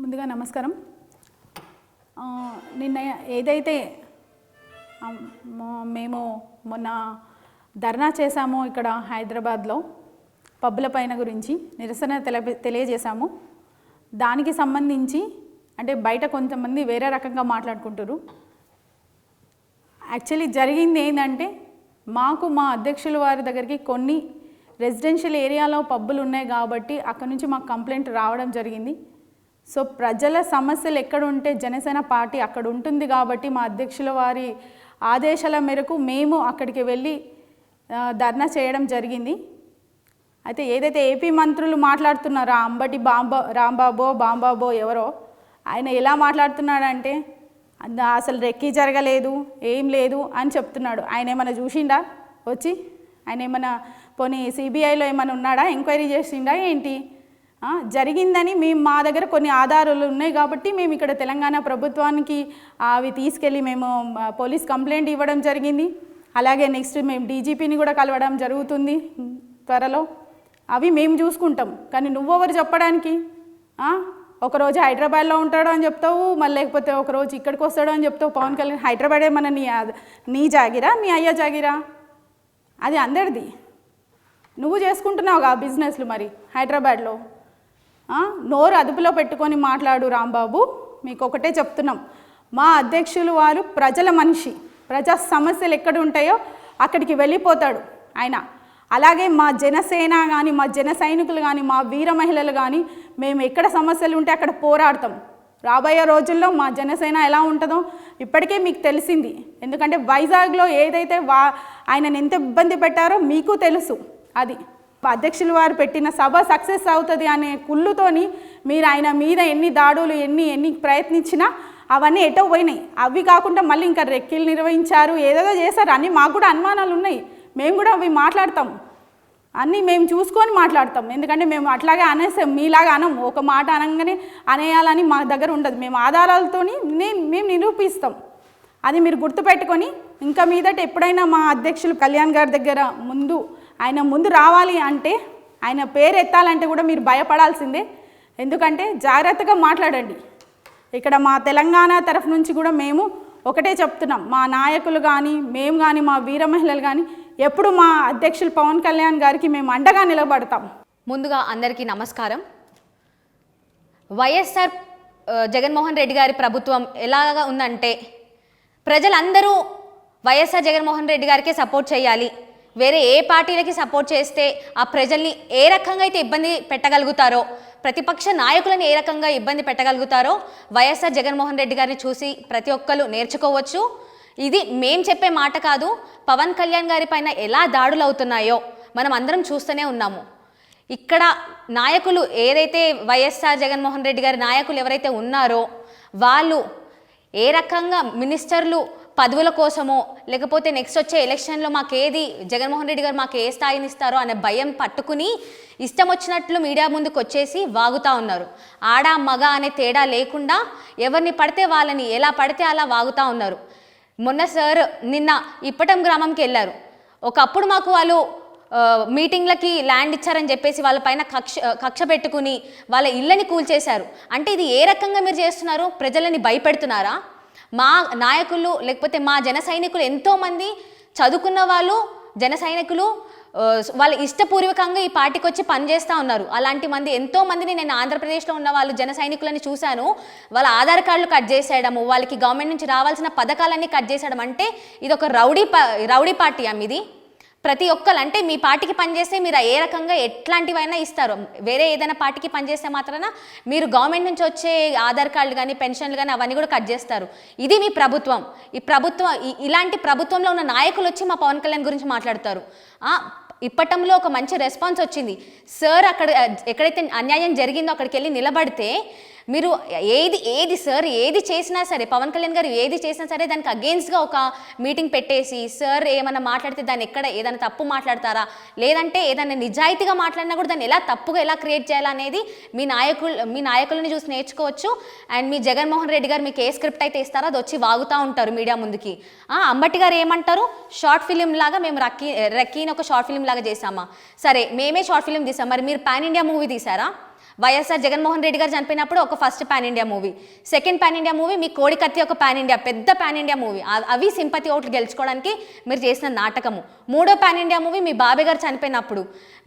ముందుగా నమస్కారం. నిన్న ఏదైతే మేము మొన్న ధర్నా చేశామో ఇక్కడ హైదరాబాద్లో పబ్బుల పైన గురించి నిరసన తెలియజేశాము. దానికి సంబంధించి అంటే బయట కొంతమంది వేరే రకంగా మాట్లాడుకుంటారు. యాక్చువల్లీ జరిగింది ఏంటంటే మాకు మా అధ్యక్షుల వారి దగ్గరికి కొన్ని రెసిడెన్షియల్ ఏరియాలో పబ్బులు ఉన్నాయి కాబట్టి అక్కడ నుంచి మాకు కంప్లైంట్ రావడం జరిగింది. సో ప్రజల సమస్యలు ఎక్కడ ఉంటే జనసేన పార్టీ అక్కడ ఉంటుంది కాబట్టి మా అధ్యక్షుల వారి ఆదేశాల మేరకు మేము అక్కడికి వెళ్ళి ధర్నా చేయడం జరిగింది. అయితే ఏదైతే ఏపీ మంత్రులు మాట్లాడుతున్నారో అంబటి రాంబాబో ఎవరో ఆయన ఎలా మాట్లాడుతున్నాడంటే అసలు రెక్కి జరగలేదు ఏం లేదు అని చెప్తున్నాడు. ఆయన ఏమైనా చూసిండా వచ్చి? ఆయన ఏమైనా పోనీ సిబిఐలో ఏమైనా ఉన్నాడా, ఎంక్వైరీ చేసిండా ఏంటి? జరిగిందని మేము మా దగ్గర కొన్ని ఆధారాలు ఉన్నాయి కాబట్టి మేము ఇక్కడ తెలంగాణ ప్రభుత్వానికి అవి తీసుకెళ్ళి మేము పోలీస్ కంప్లైంట్ ఇవ్వడం జరిగింది. అలాగే నెక్స్ట్ మేము డీజీపీని కూడా కలవడం జరుగుతుంది త్వరలో. అవి మేము చూసుకుంటాం. కానీ నువ్వెవరు చెప్పడానికి? ఒకరోజు హైదరాబాద్లో ఉంటాడు అని చెప్తావు, మళ్ళీ లేకపోతే ఒకరోజు ఇక్కడికి వస్తాడు అని చెప్తావు. పవన్ కళ్యాణ్ హైదరాబాద్ ఏమన్నా నీ జాగిరా, మీ అయ్య జాగిరా? అది అందరిది. నువ్వు చేసుకుంటున్నావుగా బిజినెస్లు మరి హైదరాబాద్లో. నోరు అదుపులో పెట్టుకొని మాట్లాడు రాంబాబు. మీకు ఒకటే చెప్తున్నాం, మా అధ్యక్షులు వారు ప్రజల మనిషి. ప్రజా సమస్యలు ఎక్కడ ఉంటాయో అక్కడికి వెళ్ళిపోతాడు ఆయన. అలాగే మా జనసేన కానీ మా జన సైనికులు కానీ మా వీర మహిళలు కానీ మేము ఎక్కడ సమస్యలు ఉంటే అక్కడ పోరాడతాం. రాబోయే రోజుల్లో మా జనసేన ఎలా ఉంటుందో ఇప్పటికే మీకు తెలిసింది. ఎందుకంటే వైజాగ్లో ఏదైతే ఆయనను ఎంత ఇబ్బంది పెట్టారో మీకు తెలుసు. అది అధ్యక్షుల వారు పెట్టిన సభ సక్సెస్ అవుతుంది అనే కుళ్ళుతోని మీరు ఆయన మీద ఎన్ని దాడులు ఎన్ని ప్రయత్నించినా అవన్నీ ఎటో పోయినాయి. అవి కాకుండా మళ్ళీ ఇంకా రెక్కిలు నిర్వహించారు, ఏదేదో చేశారు. అన్నీ మాకు కూడా అనుమానాలు ఉన్నాయి. మేము కూడా అవి మాట్లాడతాం, అన్నీ మేము చూసుకొని మాట్లాడతాం. ఎందుకంటే మేము అట్లాగే అనేసాం, మీలాగా అనం. ఒక మాట అనగానే అనేయాలని మా దగ్గర ఉండదు. మేము ఆధారాలతో మేము నిరూపిస్తాం. అది మీరు గుర్తుపెట్టుకొని ఇంకా మీదట ఎప్పుడైనా మా అధ్యక్షులు కళ్యాణ్ గారి దగ్గర ఆయన ముందు రావాలి అంటే, ఆయన పేరు ఎత్తాలంటే కూడా మీరు భయపడాల్సిందే. ఎందుకంటే జాగ్రత్తగా మాట్లాడండి. ఇక్కడ మా తెలంగాణ తరఫు నుంచి కూడా మేము ఒకటే చెప్తున్నాం, మా నాయకులు కానీ మేము కానీ మా వీర మహిళలు కానీ ఎప్పుడు మా అధ్యక్షులు పవన్ కళ్యాణ్ గారికి మేము అండగా నిలబడతాం. ముందుగా అందరికీ నమస్కారం. వైఎస్ఆర్ జగన్మోహన్ రెడ్డి గారి ప్రభుత్వం ఎలాగా ఉందంటే, ప్రజలందరూ వైఎస్ఆర్ జగన్మోహన్ రెడ్డి గారికే సపోర్ట్ చేయాలి. వేరే ఏ పార్టీలకి సపోర్ట్ చేస్తే ఆ ప్రజల్ని ఏ రకంగా అయితే ఇబ్బంది పెట్టగలుగుతారో, ప్రతిపక్ష నాయకులను ఏ రకంగా ఇబ్బంది పెట్టగలుగుతారో వైఎస్ఆర్ జగన్మోహన్ రెడ్డి గారిని చూసి ప్రతి ఒక్కరు నేర్చుకోవచ్చు. ఇది మేం చెప్పే మాట కాదు. పవన్ కళ్యాణ్ గారి పైన ఎలా దాడులు అవుతున్నాయో మనం అందరం చూస్తూనే ఉన్నాము. ఇక్కడ నాయకులు ఏదైతే వైఎస్ఆర్ జగన్మోహన్ రెడ్డి గారి నాయకులు ఎవరైతే ఉన్నారో వాళ్ళు ఏ రకంగా మినిస్టర్లు పదవుల కోసమో లేకపోతే నెక్స్ట్ వచ్చే ఎలక్షన్లో మాకేది జగన్మోహన్ రెడ్డి గారు మాకు ఏ స్థాయిని ఇస్తారో అనే భయం పట్టుకుని ఇష్టం వచ్చినట్లు మీడియా ముందుకు వచ్చేసి వాగుతూ ఉన్నారు. ఆడ మగ అనే తేడా లేకుండా ఎవరిని పడితే వాళ్ళని ఎలా పడితే అలా వాగుతూ ఉన్నారు. మొన్న సార్ నిన్న ఇప్పటం గ్రామంకి వెళ్ళారు. ఒకప్పుడు మాకు వాళ్ళు మీటింగ్లకి ల్యాండ్ ఇచ్చారని చెప్పేసి వాళ్ళ పైన కక్ష పెట్టుకుని వాళ్ళ ఇళ్ళని కూల్చేశారు. అంటే ఇది ఏ రకంగా మీరు చేస్తున్నారు? ప్రజలని భయపెడుతున్నారా? మా నాయకులు లేకపోతే మా జన సైనికులు ఎంతోమంది చదువుకున్న వాళ్ళు జన సైనికులు వాళ్ళ ఇష్టపూర్వకంగా ఈ పార్టీకి వచ్చి పనిచేస్తూ ఉన్నారు. అలాంటి మంది ఎంతోమందిని నేను ఆంధ్రప్రదేశ్లో ఉన్న వాళ్ళు జన సైనికులని చూశాను. వాళ్ళ ఆధార్ కార్డులు కట్ చేసేయడము, వాళ్ళకి గవర్నమెంట్ నుంచి రావాల్సిన పథకాలన్నీ కట్ చేసేయడం. అంటే ఇది ఒక రౌడీ పార్టీ ఇది. ప్రతి ఒక్కరు అంటే మీ పార్టీకి పనిచేస్తే మీరు ఏ రకంగా ఎట్లాంటివైనా ఇస్తారు. వేరే ఏదైనా పార్టీకి పనిచేస్తే మాత్రాన మీరు గవర్నమెంట్ నుంచి వచ్చే ఆధార్ కార్డులు కానీ పెన్షన్లు కానీ అవన్నీ కూడా కట్ చేస్తారు. ఇది మీ ప్రభుత్వం. ఇలాంటి ప్రభుత్వంలో ఉన్న నాయకులు వచ్చి మా పవన్ కళ్యాణ్ గురించి మాట్లాడతారు. ఇప్పటంలో ఒక మంచి రెస్పాన్స్ వచ్చింది. సార్ అక్కడ ఎక్కడైతే అన్యాయం జరిగిందో అక్కడికి వెళ్ళి నిలబడితే మీరు ఏది సార్ ఏది చేసినా సరే, పవన్ కళ్యాణ్ గారు ఏది చేసినా సరే దానికి అగెయిన్స్ట్గా ఒక మీటింగ్ పెట్టేసి సార్ ఏమైనా మాట్లాడితే దాన్ని ఎక్కడ ఏదైనా తప్పు మాట్లాడతారా, లేదంటే ఏదైనా నిజాయితీగా మాట్లాడినా కూడా దాన్ని ఎలా తప్పుగా ఎలా క్రియేట్ చేయాలనేది మీ నాయకులని చూసి నేర్చుకోవచ్చు. అండ్ మీ జగన్మోహన్ రెడ్డి గారు మీకు ఏ స్క్రిప్ట్ అయితే ఇస్తారో అది వచ్చి వాగుతూ ఉంటారు మీడియా ముందుకి. అంబటి గారు ఏమంటారు, షార్ట్ ఫిలిం లాగా మేము రక్కీని ఒక షార్ట్ ఫిలిం లాగా చేసామా? సరే మేమే షార్ట్ ఫిలిం తీసాం, మరి మీరు పాన్ ఇండియా మూవీ తీసారా? వైఎస్ఆర్ జగన్మోహన్ రెడ్డి గారు చనిపోయినప్పుడు ఒక first pan India movie, second pan India movie మీ కోడికత్తి ఒక పాన్ ఇండియా పెద్ద పాన్ ఇండియా మూవీ, అవి సింపతి ఓట్లు గెలుచుకోవడానికి మీరు చేసిన నాటకము. మూడో పాన్ ఇండియా మూవీ మీ బాబాయ్ గారు చనిపోయినప్పుడు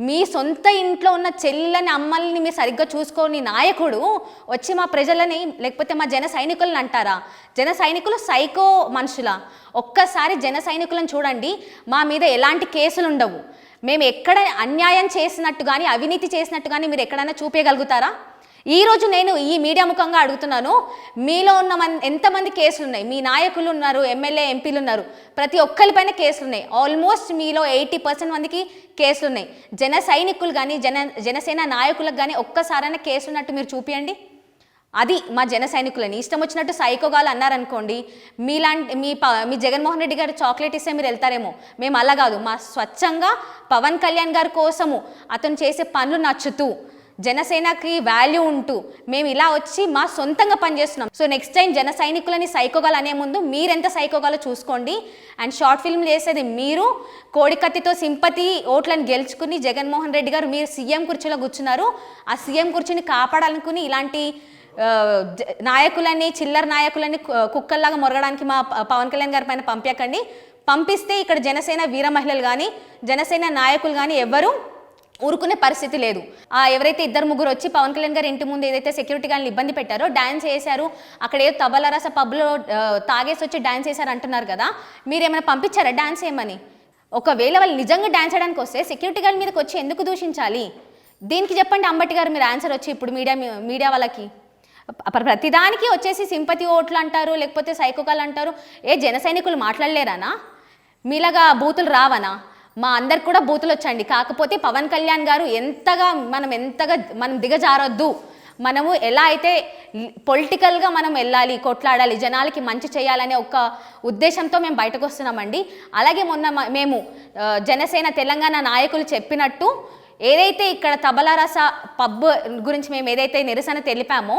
మీ సొంత ఇంట్లో ఉన్న చెల్లెని అమ్మల్ని మీరు సరిగ్గా చూసుకోని నాయకుడు వచ్చి మా ప్రజలని లేకపోతే మా జన సైనికులను అంటారా? జన సైనికులు సైకో మనుషులా? ఒక్కసారి జన సైనికులను చూడండి, మా మీద ఎలాంటి కేసులు ఉండవు. మేము ఎక్కడ అన్యాయం చేసినట్టు కానీ అవినీతి చేసినట్టు కానీ మీరు ఎక్కడైనా చూపించగలుగుతారా? ఈరోజు నేను ఈ మీడియా ముఖంగా అడుగుతున్నాను, మీలో ఉన్న ఎంతమంది కేసులు ఉన్నాయి? మీ నాయకులు ఉన్నారు, ఎమ్మెల్యే ఎంపీలు ఉన్నారు, ప్రతి ఒక్కరిపైన కేసులు ఉన్నాయి. ఆల్మోస్ట్ మీలో 80% మందికి కేసులు ఉన్నాయి. జన సైనికులు కానీ జనసేన నాయకులకు కానీ ఒక్కసారైనా కేసు ఉన్నట్టు మీరు చూపించండి. అది మా జన సైనికులని ఇష్టం వచ్చినట్టు సైకోగాలు అన్నారనుకోండి, మీ జగన్మోహన్ రెడ్డి గారు చాక్లెట్ ఇస్తే మీరు వెళ్తారేమో. మేము అలా కాదు, మా స్వచ్ఛంగా పవన్ కళ్యాణ్ గారి కోసము అతను చేసే పనులు నచ్చుతూ జనసేనకి వాల్యూ ఉంటూ మేము ఇలా వచ్చి మా సొంతంగా పనిచేస్తున్నాం. సో నెక్స్ట్ టైం జన సైనికులని సైకోగాలు అనే ముందు మీరెంత సైకోగాలో చూసుకోండి. అండ్ షార్ట్ ఫిల్మ్ చేసేది మీరు, కోడికత్తితో సింపతి ఓట్లను గెలుచుకుని జగన్మోహన్ రెడ్డి గారు మీరు సీఎం కుర్చీలో కూర్చున్నారు. ఆ సీఎం కుర్చీని కాపాడాలనుకుని ఇలాంటి నాయకులని చిల్లర నాయకులని కుక్కల్లాగా మొరగడానికి మా పవన్ కళ్యాణ్ గారి పైన పంపించకండి. పంపిస్తే ఇక్కడ జనసేన వీర మహిళలు కానీ జనసేన నాయకులు కానీ ఎవ్వరూ ఊరుకునే పరిస్థితి లేదు. ఎవరైతే 2-3 వచ్చి పవన్ కళ్యాణ్ గారి ఇంటి ముందు ఏదైతే సెక్యూరిటీ గారిని ఇబ్బంది పెట్టారో, డ్యాన్స్ చేశారు, అక్కడ ఏదో తబలరస పబ్లో తాగేసి వచ్చి డ్యాన్స్ చేశారు అంటున్నారు కదా, మీరేమైనా పంపించారా డ్యాన్స్ చేయమని? ఒకవేళ వాళ్ళు నిజంగా డ్యాన్స్ చేయడానికి వస్తే సెక్యూరిటీ గార్డ్ మీదకి వచ్చి ఎందుకు దూషించాలి? దీనికి చెప్పండి అంబటి గారు మీరు ఆన్సర్ వచ్చి ఇప్పుడు మీడియా వాళ్ళకి. ప్రతిదానికి వచ్చేసి సింపతి ఓట్లు అంటారు, లేకపోతే సైకోకాలు అంటారు. జన సైనికులు మాట్లాడలేరానా? మీలాగా బూతులు రావనా? మా అందరికి కూడా బూతులు వచ్చండి. కాకపోతే పవన్ కళ్యాణ్ గారు ఎంతగా మనం దిగజారొద్దు. మనము ఎలా అయితే పొలిటికల్గా మనం వెళ్ళాలి, కొట్లాడాలి, జనాలకి మంచి చేయాలనే ఒక ఉద్దేశంతో మేము బయటకు వస్తున్నామండి. అలాగే మొన్న మేము జనసేన తెలంగాణ నాయకులు చెప్పినట్టు ఏదైతే ఇక్కడ తబలారస పబ్ గురించి మేము ఏదైతే నిరసన తెలిపామో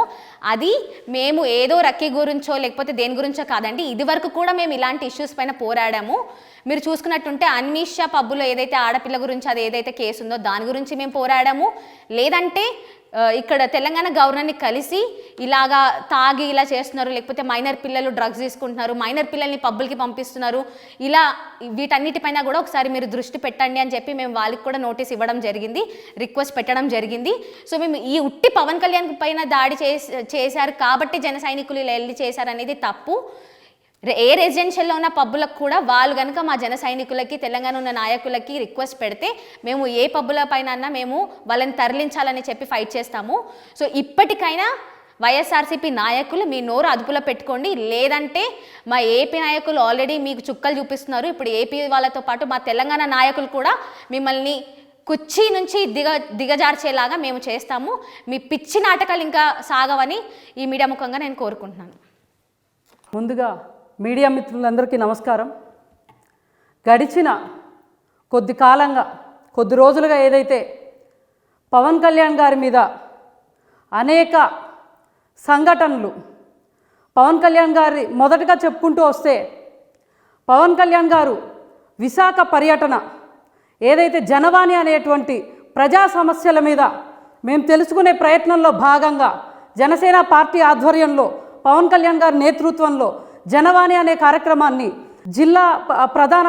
అది మేము ఏదో రక్కీ గురించో లేకపోతే దేని గురించో కాదండి. ఇది వరకు కూడా మేము ఇలాంటి ఇష్యూస్ పైన పోరాడాము. మీరు చూసుకున్నట్టుంటే అన్మీషా పబ్బులో ఏదైతే ఆడపిల్ల గురించి అది ఏదైతే కేసు ఉందో దాని గురించి మేము పోరాడాము. లేదంటే ఇక్కడ తెలంగాణ గవర్నర్ని కలిసి ఇలాగా తాగి ఇలా చేస్తున్నారు, లేకపోతే మైనర్ పిల్లలు డ్రగ్స్ తీసుకుంటున్నారు, మైనర్ పిల్లల్ని పబ్బులకి పంపిస్తున్నారు, ఇలా వీటన్నిటిపైన కూడా ఒకసారి మీరు దృష్టి పెట్టండి అని చెప్పి మేము వాళ్ళకి కూడా నోటీస్ ఇవ్వడం జరిగింది, రిక్వెస్ట్ పెట్టడం జరిగింది. సో మేము ఈ ఉట్టి పవన్ కళ్యాణ్ పైన దాడి చేశారు కాబట్టి జన సైనికులు ఇలా వెళ్ళి చేశారనేది తప్పు. ఏ రెసిడెన్షియల్లో ఉన్న పబ్బులకు కూడా వాళ్ళు కనుక మా జన సైనికులకి తెలంగాణ ఉన్న నాయకులకి రిక్వెస్ట్ పెడితే మేము ఏ పబ్బుల పైన అన్నా మేము వాళ్ళని తరలించాలని చెప్పి ఫైట్ చేస్తాము. సో ఇప్పటికైనా వైఎస్ఆర్సీపీ నాయకులు మీ నోరు అదుపులో పెట్టుకోండి. లేదంటే మా ఏపీ నాయకులు ఆల్రెడీ మీకు చుక్కలు చూపిస్తున్నారు. ఇప్పుడు ఏపీ వాళ్ళతో పాటు మా తెలంగాణ నాయకులు కూడా మిమ్మల్ని కుర్చీ నుంచి దిగజార్చేలాగా మేము చేస్తాము. మీ పిచ్చి నాటకాలు ఇంకా సాగవని ఈ మీడియా ముఖంగా నేను కోరుకుంటున్నాను. ముందుగా మీడియా మిత్రులందరికీ నమస్కారం. గడిచిన కొద్ది రోజులుగా ఏదైతే పవన్ కళ్యాణ్ గారి మీద అనేక సంఘటనలు, పవన్ కళ్యాణ్ గారి మొదటగా చెప్పుకుంటూ వస్తే పవన్ కళ్యాణ్ గారు విశాఖ పర్యటన ఏదైతే జనవాణి అనేటువంటి ప్రజా సమస్యల మీద మేము తెలుసుకునే ప్రయత్నంలో భాగంగా జనసేన పార్టీ ఆధ్వర్యంలో పవన్ కళ్యాణ్ గారి నేతృత్వంలో జనవాణి అనే కార్యక్రమాన్ని జిల్లా ప్రధాన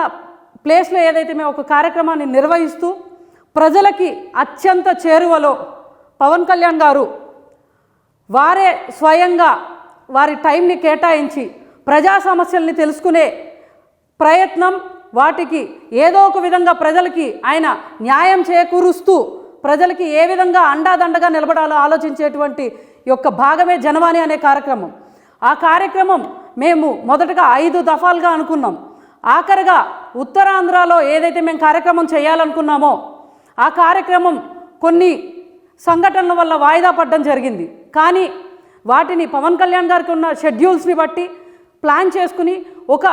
ప్లేస్లో ఏదైతే మేము ఒక కార్యక్రమాన్ని నిర్వహిస్తూ ప్రజలకి అత్యంత చేరువలో పవన్ కళ్యాణ్ గారు వారే స్వయంగా వారి టైంని కేటాయించి ప్రజా సమస్యల్ని తెలుసుకునే ప్రయత్నం, వాటికి ఏదో ఒక విధంగా ప్రజలకి ఆయన న్యాయం చేకూరుస్తూ ప్రజలకి ఏ విధంగా అండాదండగా నిలబడాలో ఆలోచించేటువంటి యొక్క భాగమే జనవాణి అనే కార్యక్రమం. ఆ కార్యక్రమం మేము మొదటగా 5 దఫాలుగా అనుకున్నాం. ఆఖరిగా ఉత్తరాంధ్రలో ఏదైతే మేము కార్యక్రమం చేయాలనుకున్నామో ఆ కార్యక్రమం కొన్ని సంఘటనల వల్ల వాయిదా పడడం జరిగింది. కానీ వాటిని పవన్ కళ్యాణ్ గారికి ఉన్న షెడ్యూల్స్ని బట్టి ప్లాన్ చేసుకుని ఒక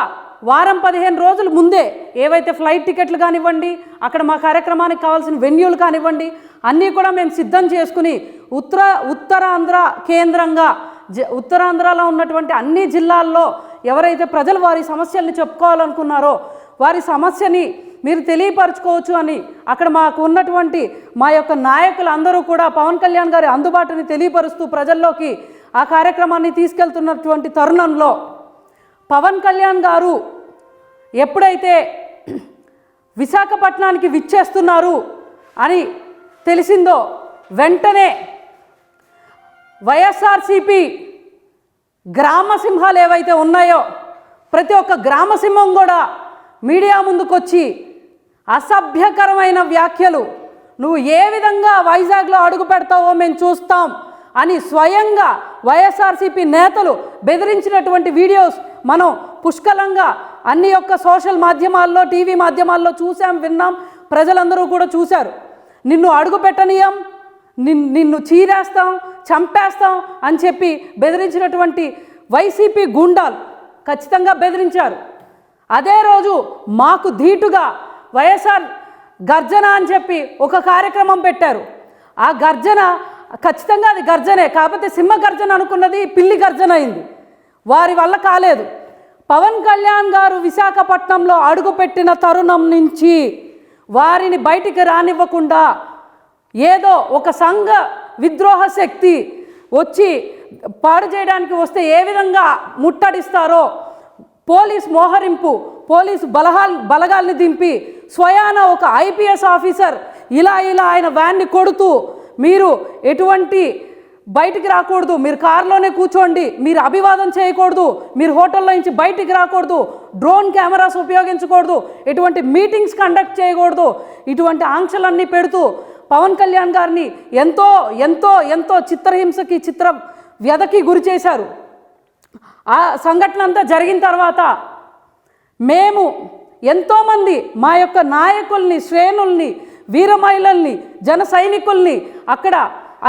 వారం 15 రోజుల ముందే ఏవైతే ఫ్లైట్ టికెట్లు కానివ్వండి, అక్కడ మా కార్యక్రమానికి కావాల్సిన వెన్యూలు కానివ్వండి, అన్నీ కూడా మేము సిద్ధం చేసుకుని ఉత్తరాంధ్ర కేంద్రంగా ఉత్తరాంధ్రలో ఉన్నటువంటి అన్ని జిల్లాల్లో ఎవరైతే ప్రజలు వారి సమస్యల్ని చెప్పుకోవాలనుకున్నారో వారి సమస్యని మీరు తెలియపరచుకోవచ్చు అని అక్కడ మాకు ఉన్నటువంటి మా యొక్క నాయకులు అందరూ కూడా పవన్ కళ్యాణ్ గారి అందుబాటుని తెలియపరుస్తూ ప్రజల్లోకి ఆ కార్యక్రమాన్ని తీసుకెళ్తున్నటువంటి తరుణంలో పవన్ కళ్యాణ్ గారు ఎప్పుడైతే విశాఖపట్నానికి విచ్చేస్తున్నారు అని తెలిసిందో వెంటనే వైఎస్ఆర్సీపీ గ్రామసింహాలు ఏవైతే ఉన్నాయో ప్రతి ఒక్క గ్రామసింహం కూడా మీడియా ముందుకొచ్చి అసభ్యకరమైన వ్యాఖ్యలు, నువ్వు ఏ విధంగా వైజాగ్లో అడుగు పెడతావో మేము చూస్తాం అని స్వయంగా వైఎస్ఆర్సీపీ నేతలు బెదిరించినటువంటి వీడియోస్ మనం పుష్కలంగా అన్ని యొక్క సోషల్ మాధ్యమాల్లో, టీవీ మాధ్యమాల్లో చూసాం, విన్నాం, ప్రజలందరూ కూడా చూశారు. నిన్ను అడుగు పెట్టనీయం, నిన్ను చీరేస్తాం, చంపేస్తాం అని చెప్పి బెదిరించినటువంటి వైసీపీ గూండాలు ఖచ్చితంగా బెదిరించారు. అదే రోజు మాకు ధీటుగా వైఎస్ఆర్ గర్జన అని చెప్పి ఒక కార్యక్రమం పెట్టారు. ఆ గర్జన ఖచ్చితంగా అది గర్జనే, కాకపోతే సింహ గర్జన అనుకున్నది పిల్లి గర్జన అయింది. వారి వల్ల కాలేదు. పవన్ కళ్యాణ్ గారు విశాఖపట్నంలో అడుగుపెట్టిన తరుణం నుంచి వారిని బయటికి రానివ్వకుండా ఏదో ఒక సంఘ విద్రోహ శక్తి వచ్చి పాడు చేయడానికి వస్తే ఏ విధంగా ముట్టడిస్తారో పోలీస్ మోహరింపు, పోలీసు బలగాల్ని దింపి స్వయాన ఒక ఐపీఎస్ ఆఫీసర్ ఇలా ఆయన వ్యాన్ని కొడుతూ, మీరు ఎటువంటి బయటికి రాకూడదు, మీరు కారులోనే కూర్చోండి, మీరు అభివాదం చేయకూడదు, మీరు హోటల్లో నుంచి బయటికి రాకూడదు, డ్రోన్ కెమెరాస్ ఉపయోగించకూడదు, ఎటువంటి మీటింగ్స్ కండక్ట్ చేయకూడదు, ఇటువంటి ఆంక్షలన్నీ పెడుతూ పవన్ కళ్యాణ్ గారిని ఎంతో ఎంతో ఎంతో చిత్రహింసకి, చిత్ర వ్యధకి గురి చేశారు. ఆ సంఘటన అంతా జరిగిన తర్వాత మేము ఎంతోమంది మా యొక్క నాయకుల్ని, శ్రేణుల్ని, వీర మహిళల్ని, జన సైనికుల్ని అక్కడ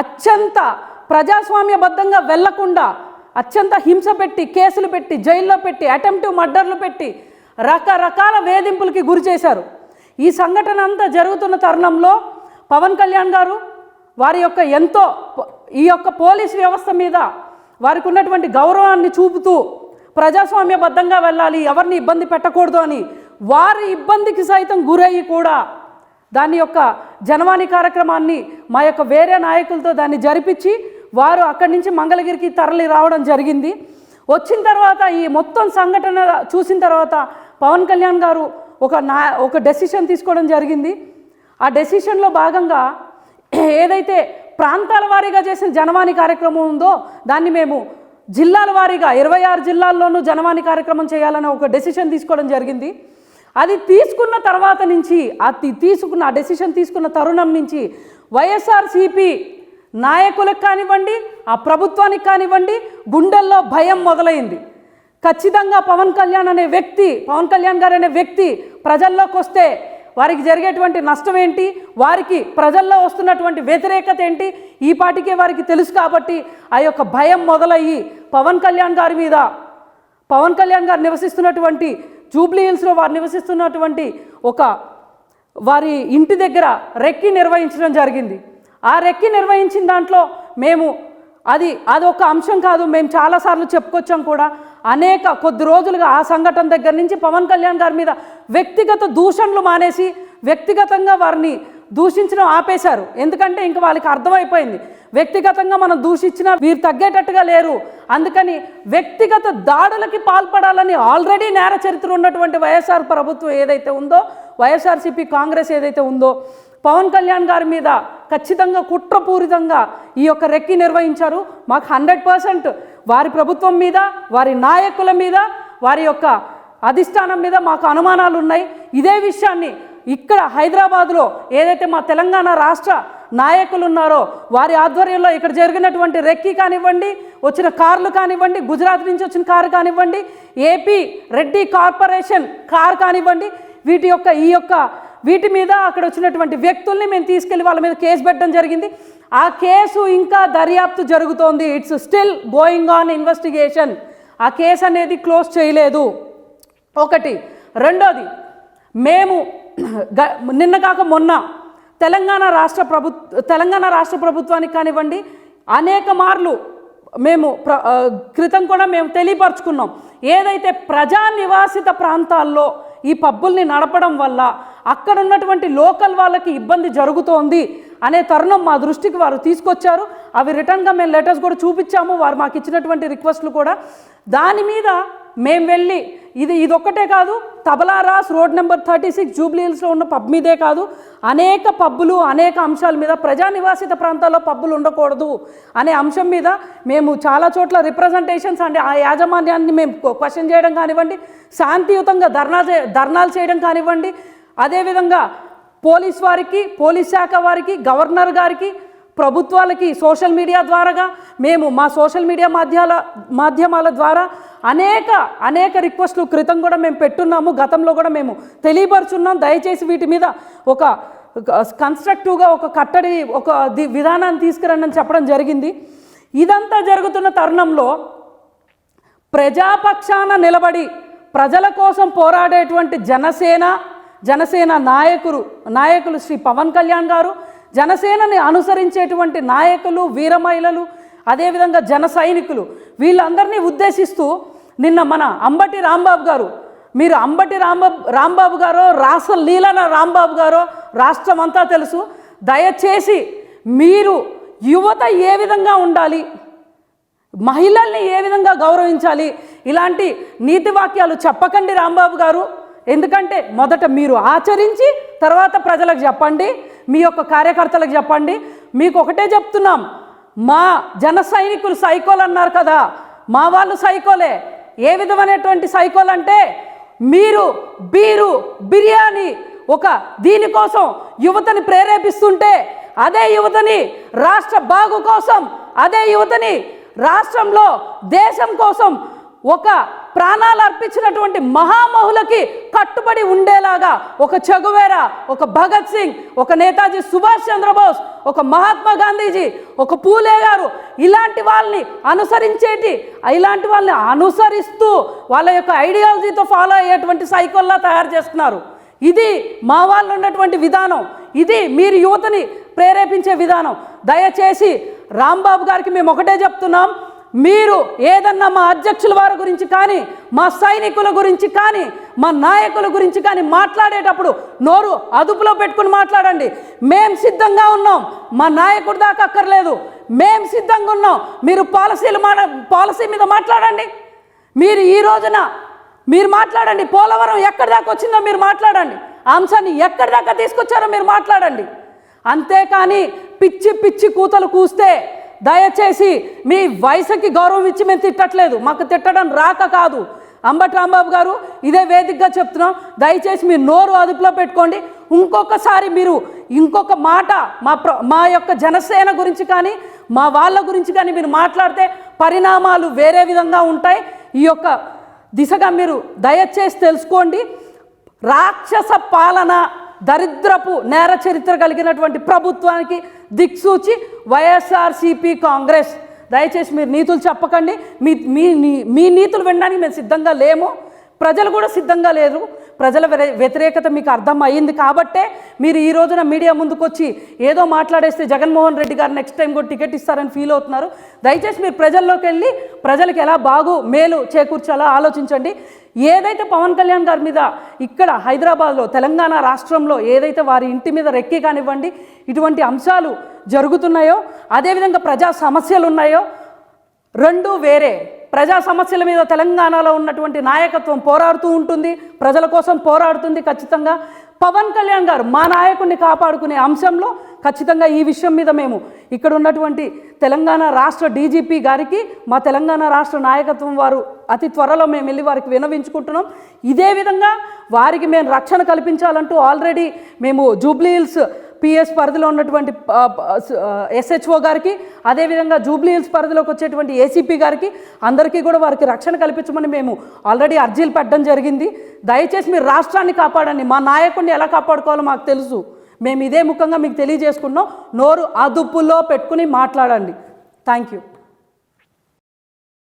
అత్యంత ప్రజాస్వామ్యబద్ధంగా వెళ్లకుండా అత్యంత హింస పెట్టి, కేసులు పెట్టి, జైల్లో పెట్టి, అటెంప్టివ్ మర్డర్లు పెట్టి రకరకాల వేధింపులకి గురి చేశారు. ఈ సంఘటన అంతా జరుగుతున్న తరుణంలో పవన్ కళ్యాణ్ గారు వారి యొక్క ఎంతో ఈ యొక్క పోలీస్ వ్యవస్థ మీద వారికి ఉన్నటువంటి గౌరవాన్ని చూపుతూ ప్రజాస్వామ్యబద్ధంగా వెళ్ళాలి, ఎవరిని ఇబ్బంది పెట్టకూడదు అని వారి ఇబ్బందికి సైతం గురయ్యి కూడా దాని యొక్క జనవాణి కార్యక్రమాన్ని మా యొక్క వేరే నాయకులతో దాన్ని జరిపించి వారు అక్కడి నుంచి మంగళగిరికి తరలి రావడం జరిగింది. వచ్చిన తర్వాత ఈ మొత్తం సంఘటన చూసిన తర్వాత పవన్ కళ్యాణ్ గారు ఒక డెసిషన్ తీసుకోవడం జరిగింది. ఆ డెసిషన్లో భాగంగా ఏదైతే ప్రాంతాల వారీగా చేసిన జనవాణి కార్యక్రమం ఉందో దాన్ని మేము జిల్లాల వారీగా 26 జిల్లాల్లోనూ జనవాణి కార్యక్రమం చేయాలని ఒక డెసిషన్ తీసుకోవడం జరిగింది. అది తీసుకున్న తర్వాత నుంచి ఆ డెసిషన్ తీసుకున్న తరుణం నుంచి వైఎస్ఆర్సీపీ నాయకులకు కానివ్వండి, ఆ ప్రభుత్వానికి కానివ్వండి గుండెల్లో భయం మొదలైంది. ఖచ్చితంగా పవన్ కళ్యాణ్ గారు అనే వ్యక్తి ప్రజల్లోకి వస్తే వారికి జరిగేటువంటి నష్టం ఏంటి, వారికి ప్రజల్లో వస్తున్నటువంటి వ్యతిరేకత ఏంటి, ఈ పాటికే వారికి తెలుసు. కాబట్టి ఆ యొక్క భయం మొదలయ్యి పవన్ కళ్యాణ్ గారు నివసిస్తున్నటువంటి జూబ్లీ హిల్స్లో వారు నివసిస్తున్నటువంటి వారి ఇంటి దగ్గర రెక్కి నిర్వహించడం జరిగింది. ఆ రెక్కి నిర్వహించిన దాంట్లో మేము అదొక అంశం కాదు, మేము చాలాసార్లు చెప్పుకొచ్చాం కూడా. కొద్ది రోజులుగా ఆ సంఘటన దగ్గర నుంచి పవన్ కళ్యాణ్ గారి మీద వ్యక్తిగత దూషణలు మానేసి వ్యక్తిగతంగా వారిని దూషించడం ఆపేశారు. ఎందుకంటే ఇంకా వాళ్ళకి అర్థమైపోయింది వ్యక్తిగతంగా మనం దూషించినా వీరు తగ్గేటట్టుగా లేరు, అందుకని వ్యక్తిగత దాడులకి పాల్పడాలని ఆల్రెడీ నేర చరిత్ర ఉన్నటువంటి వైఎస్ఆర్ ప్రభుత్వం ఏదైతే ఉందో, వైఎస్ఆర్సీపీ కాంగ్రెస్ ఏదైతే ఉందో, పవన్ కళ్యాణ్ గారి మీద ఖచ్చితంగా కుట్రపూరితంగా ఈ యొక్క రెక్కి నిర్వహించారు. మాకు 100% వారి ప్రభుత్వం మీద, వారి నాయకుల మీద, వారి యొక్క అధిష్టానం మీద మాకు అనుమానాలు ఉన్నాయి. ఇదే విషయాన్ని ఇక్కడ హైదరాబాద్లో ఏదైతే మా తెలంగాణ రాష్ట్ర నాయకులు ఉన్నారో వారి ఆధ్వర్యంలో ఇక్కడ జరిగినటువంటి రెక్కి కానివ్వండి, వచ్చిన కార్లు కానివ్వండి, గుజరాత్ నుంచి వచ్చిన కారు కానివ్వండి, ఏపీ రెడ్డి కార్పొరేషన్ కార్ కానివ్వండి, వీటి మీద అక్కడ వచ్చినటువంటి వ్యక్తుల్ని మేము తీసుకెళ్ళి వాళ్ళ మీద కేసు పెట్టడం జరిగింది. ఆ కేసు ఇంకా దర్యాప్తు జరుగుతోంది. It's still going on investigation. ఆ కేసు అనేది క్లోజ్ చేయలేదు. ఒకటి. రెండోది, మేము నిన్న కాక మొన్న తెలంగాణ రాష్ట్ర ప్రభుత్వానికి కానివ్వండి అనేక మార్లు మేము క్రితం కూడా మేము తెలియపరుచుకున్నాం. ఏదైతే ప్రజా నివాసిత ప్రాంతాల్లో ఈ పబ్బుల్ని నడపడం వల్ల అక్కడ ఉన్నటువంటి లోకల్ వాళ్ళకి ఇబ్బంది జరుగుతోంది అనే తరుణం మా దృష్టికి వారు తీసుకొచ్చారు. అవి రిటర్న్గా మేము లెటర్స్ కూడా చూపించాము, వారు మాకు ఇచ్చినటువంటి రిక్వెస్ట్లు కూడా. దాని మీద మేము వెళ్ళి ఇదొక్కటే కాదు, తబలారాస్ రోడ్ నెంబర్ 36 జూబ్లీ హిల్స్లో ఉన్న పబ్ మీదే కాదు, అనేక పబ్బులు అనేక అంశాల మీద ప్రజా నివాసిత ప్రాంతాల్లో పబ్బులు ఉండకూడదు అనే అంశం మీద మేము చాలా చోట్ల రిప్రజెంటేషన్స్ అంటే ఆ యాజమాన్యాన్ని మేము క్వశ్చన్ చేయడం కానివ్వండి, శాంతియుతంగా ధర్నాలు చేయడం కానివ్వండి, అదేవిధంగా పోలీస్ వారికి, పోలీస్ శాఖ వారికి, గవర్నర్ గారికి, ప్రభుత్వాలకి సోషల్ మీడియా ద్వారాగా మేము మా సోషల్ మీడియా మాధ్యమాల ద్వారా అనేక రిక్వెస్ట్లు క్రితం కూడా మేము పెట్టున్నాము, గతంలో కూడా మేము తెలియపరుచున్నాం. దయచేసి వీటి మీద ఒక కన్స్ట్రక్టివ్గా ఒక కట్టడి ఒక విధానాన్ని తీసుకురండి అని చెప్పడం జరిగింది. ఇదంతా జరుగుతున్న తరుణంలో ప్రజాపక్షాన నిలబడి ప్రజల కోసం పోరాడేటువంటి జనసేన నాయకులు శ్రీ పవన్ కళ్యాణ్ గారు, జనసేనని అనుసరించేటువంటి నాయకులు, వీర మహిళలు, అదేవిధంగా జన సైనికులు వీళ్ళందరినీ ఉద్దేశిస్తూ నిన్న మన అంబటి రాంబాబు గారు, మీరు అంబటి రాంబాబు గారో రాసలీల రాంబాబు గారో రాష్ట్రం అంతా తెలుసు, దయచేసి మీరు యువత ఏ విధంగా ఉండాలి, మహిళల్ని ఏ విధంగా గౌరవించాలి, ఇలాంటి నీతి వాక్యాలు చెప్పకండి రాంబాబు గారు. ఎందుకంటే మొదట మీరు ఆచరించి తర్వాత ప్రజలకు చెప్పండి, మీ యొక్క కార్యకర్తలకు చెప్పండి. మీకు ఒకటే చెప్తున్నాం, మా జన సైనికులు సైకోలు అన్నారు కదా, మా వాళ్ళు సైకోలే. ఏ విధమైనటువంటి సైకోలు అంటే మీరు బీరు బిర్యానీ దీనికోసం యువతని ప్రేరేపిస్తుంటే, అదే యువతని రాష్ట్ర బాగు కోసం, అదే యువతని రాష్ట్రంలో దేశం కోసం ఒక ప్రాణాలు అర్పించినటువంటి మహామహులకి కట్టుబడి ఉండేలాగా ఒక చెగువేరా, ఒక భగత్ సింగ్, ఒక నేతాజీ సుభాష్ చంద్రబోస్, ఒక మహాత్మా గాంధీజీ, ఒక పూలే గారు, ఇలాంటి వాళ్ళని అనుసరిస్తూ వాళ్ళ యొక్క ఐడియాలజీతో ఫాలో అయ్యేటువంటి సైకోల్లా తయారు చేస్తున్నారు. ఇది మా వాళ్ళు ఉన్నటువంటి విధానం, ఇది మీరు యువతని ప్రేరేపించే విధానం. దయచేసి రాంబాబు గారికి మేము ఒకటే చెప్తున్నాం, మీరు ఏదన్నా మా అధ్యక్షుల వారి గురించి కానీ, మా సైనికుల గురించి కానీ, మా నాయకుల గురించి కానీ మాట్లాడేటప్పుడు నోరు అదుపులో పెట్టుకుని మాట్లాడండి. మేం సిద్ధంగా ఉన్నాం, మా నాయకుడి దాకా అక్కర్లేదు, మేం సిద్ధంగా ఉన్నాం. మీరు పాలసీ మీద మాట్లాడండి. మీరు ఈ రోజున మీరు మాట్లాడండి, పోలవరం ఎక్కడి దాకా వచ్చిందో మీరు మాట్లాడండి, అంశాన్ని ఎక్కడి దాకా తీసుకొచ్చారో మీరు మాట్లాడండి. అంతేకాని పిచ్చి కూతలు కూస్తే దయచేసి మీ వయసుకి గౌరవం ఇచ్చి మేము తిట్టట్లేదు, మాకు తిట్టడం రాక కాదు. అంబటి రాంబాబు గారు, ఇదే వేదికగా చెప్తున్నాం, దయచేసి మీరు నోరు అదుపులో పెట్టుకోండి. ఇంకొకసారి మీరు ఇంకొక మాట మా యొక్క జనసేన గురించి కానీ, మా వాళ్ళ గురించి కానీ మీరు మాట్లాడితే పరిణామాలు వేరే విధంగా ఉంటాయి. ఈ యొక్క దిశగా మీరు దయచేసి తెలుసుకోండి. రాక్షస పాలన, దరిద్రపు నేర చరిత్ర కలిగినటువంటి ప్రభుత్వానికి దిక్సూచి వైఎస్ఆర్సీపీ కాంగ్రెస్. దయచేసి మీరు నీతులు చెప్పకండి. మీ నీతులు వినడానికి మేము సిద్ధంగా లేము, ప్రజలు కూడా సిద్ధంగా లేరు. ప్రజల వ్యతిరేకత మీకు అర్థం అయ్యింది కాబట్టే మీరు ఈ రోజున మీడియా ముందుకు వచ్చి ఏదో మాట్లాడేస్తే జగన్మోహన్ రెడ్డి గారు నెక్స్ట్ టైం కూడా టికెట్ ఇస్తారని ఫీల్ అవుతున్నారు. దయచేసి మీరు ప్రజల్లోకి వెళ్ళి ప్రజలకు ఎలా మేలు చేకూర్చాలో ఆలోచించండి. ఏదైతే పవన్ కళ్యాణ్ గారి మీద ఇక్కడ హైదరాబాద్లో, తెలంగాణ రాష్ట్రంలో ఏదైతే వారి ఇంటి మీద రెక్కి కానివ్వండి ఇటువంటి అంశాలు జరుగుతున్నాయో, అదేవిధంగా ప్రజా సమస్యలు ఉన్నాయో, రెండు వేరే. ప్రజా సమస్యల మీద తెలంగాణలో ఉన్నటువంటి నాయకత్వం పోరాడుతూ ఉంటుంది, ప్రజల కోసం పోరాడుతుంది. ఖచ్చితంగా పవన్ కళ్యాణ్ గారు మా నాయకుడిని కాపాడుకునే అంశంలో ఖచ్చితంగా ఈ విషయం మీద మేము ఇక్కడ ఉన్నటువంటి తెలంగాణ రాష్ట్ర డీజీపీ గారికి, మా తెలంగాణ రాష్ట్ర నాయకత్వం వారు అతి త్వరలో మేము వెళ్ళి వారికి విన్నవించుకుంటున్నాం. ఇదే విధంగా వారికి మేము రక్షణ కల్పించాలంటూ ఆల్రెడీ మేము జూబ్లీ హిల్స్ పిఎస్ పరిధిలో ఉన్నటువంటి ఎస్హెచ్ఓ గారికి, అదేవిధంగా జూబ్లీ హిల్స్ పరిధిలోకి వచ్చేటువంటి ఏసీపీ గారికి అందరికీ కూడా వారికి రక్షణ కల్పించమని మేము ఆల్రెడీ అర్జీలు పెట్టడం జరిగింది. దయచేసి మీరు రాష్ట్రాన్ని కాపాడండి. మా నాయకుడిని ఎలా కాపాడుకోవాలో మాకు తెలుసు, మేము ఇదే ముఖంగా మీకు తెలియజేసుకున్నాం. నోరు అదుపులో పెట్టుకుని మాట్లాడండి. Thank you.